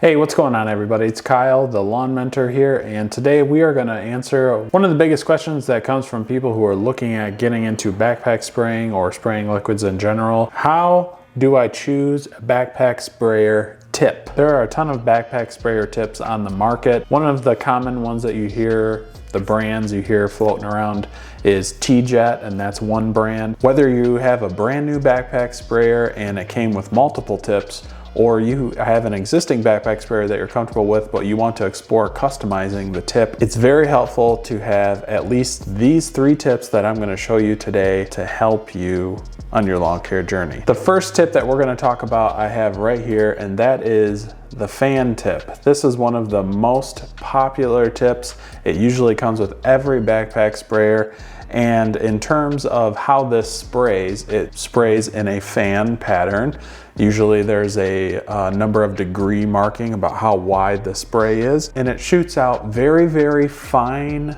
Hey, what's going on everybody? It's Kyle, the Lawn Mentor here, and today we are going to answer one of the biggest questions that comes from people who are looking at getting into backpack spraying or spraying liquids in general. How do I choose a backpack sprayer tip? There are a ton of backpack sprayer tips on the market. One of the common ones that you hear, the brands you hear floating around, is teejet, and that's one brand. Whether you have a brand new backpack sprayer and it came with multiple tips, or you have an existing backpack sprayer that you're comfortable with, but you want to explore customizing the tip, it's very helpful to have at least these 3 tips that I'm going to show you today to help you on your lawn care journey. The first tip that we're going to talk about I have right here, and that is the fan tip. This is one of the most popular tips. It usually comes with every backpack sprayer. And in terms of how this sprays, it sprays in a fan pattern. Usually there's a number of degree marking about how wide the spray is, and it shoots out very, very fine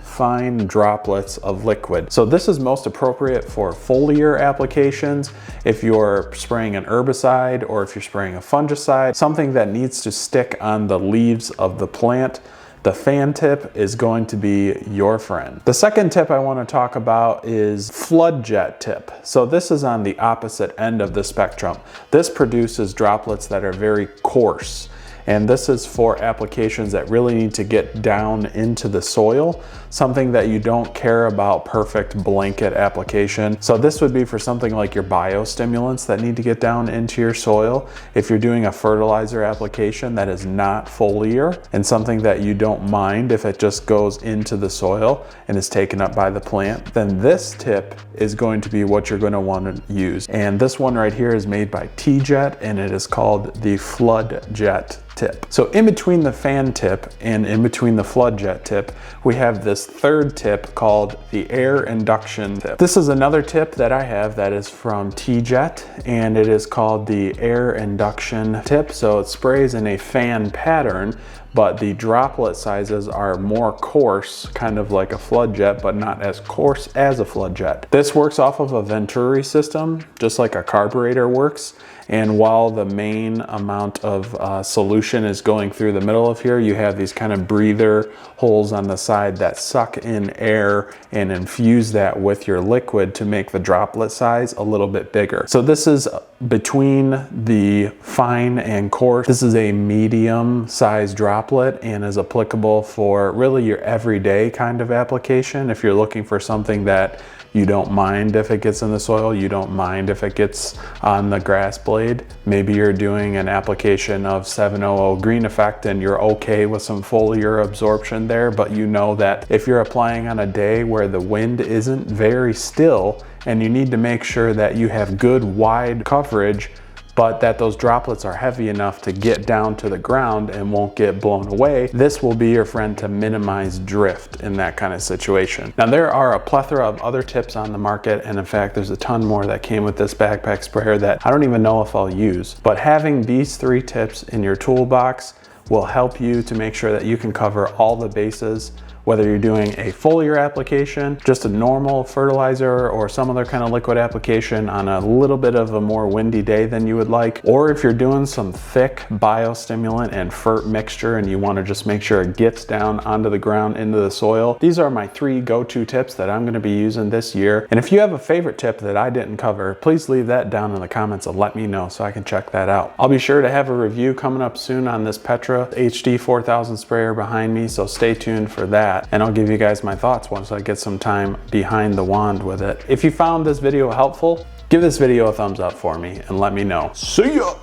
droplets of liquid. So this is most appropriate for foliar applications. If you're spraying an herbicide or if you're spraying a fungicide, something that needs to stick on the leaves of the plant, the fan tip is going to be your friend. The second tip I want to talk about is flood jet tip. So this is on the opposite end of the spectrum. This produces droplets that are very coarse. And this is for applications that really need to get down into the soil, something that you don't care about perfect blanket application. So this would be for something like your biostimulants that need to get down into your soil. If you're doing a fertilizer application that is not foliar and something that you don't mind if it just goes into the soil and is taken up by the plant, then this tip is going to be what you're going to want to use. And this one right here is made by teejet, and it is called the flood jet tip. So in between the fan tip and in between the flood jet tip, we have this third tip called the air induction tip. This is another tip that I have that is from teejet, and it is called the air induction tip. So it sprays in a fan pattern, but the droplet sizes are more coarse, kind of like a flood jet, but not as coarse as a flood jet. This works off of a Venturi system, just like a carburetor works. And while the main amount of solution is going through the middle of here, you have these kind of breather holes on the side that suck in air and infuse that with your liquid to make the droplet size a little bit bigger. So this is between the fine and coarse. This is a medium size droplet and is applicable for really your everyday kind of application. If you're looking for something that you don't mind if it gets in the soil, you don't mind if it gets on the grass blade. Maybe you're doing an application of 700 green effect and you're okay with some foliar absorption there, but you know that if you're applying on a day where the wind isn't very still and you need to make sure that you have good wide coverage, but that those droplets are heavy enough to get down to the ground and won't get blown away, this will be your friend to minimize drift in that kind of situation. Now there are a plethora of other tips on the market, and in fact there's a ton more that came with this backpack sprayer that I don't even know if I'll use. But having these 3 tips in your toolbox will help you to make sure that you can cover all the bases, whether you're doing a foliar application, just a normal fertilizer or some other kind of liquid application on a little bit of a more windy day than you would like, or if you're doing some thick biostimulant and fert mixture and you want to just make sure it gets down onto the ground into the soil. These are my 3 go-to tips that I'm going to be using this year. And if you have a favorite tip that I didn't cover, please leave that down in the comments and let me know so I can check that out. I'll be sure to have a review coming up soon on this Petra HD 4000 sprayer behind me, so stay tuned for that. And I'll give you guys my thoughts once I get some time behind the wand with it. If you found this video helpful, give this video a thumbs up for me and let me know. See ya!